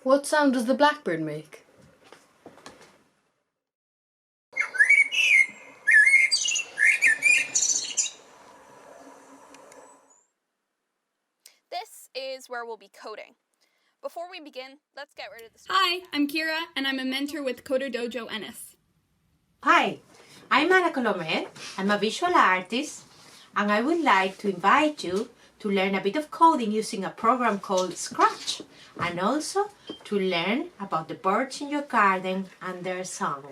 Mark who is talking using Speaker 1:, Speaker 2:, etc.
Speaker 1: What sound does the blackbird make?
Speaker 2: This is where we'll be coding. Before we begin, let's get rid of the
Speaker 3: Hi, I'm Ciara, and I'm a mentor with Coder Dojo Ennis.
Speaker 4: Hi, I'm Colomer. I'm a visual artist, and I would like to invite you to learn a bit of coding using a program called Scratch, and also to learn about the birds in your garden and their song.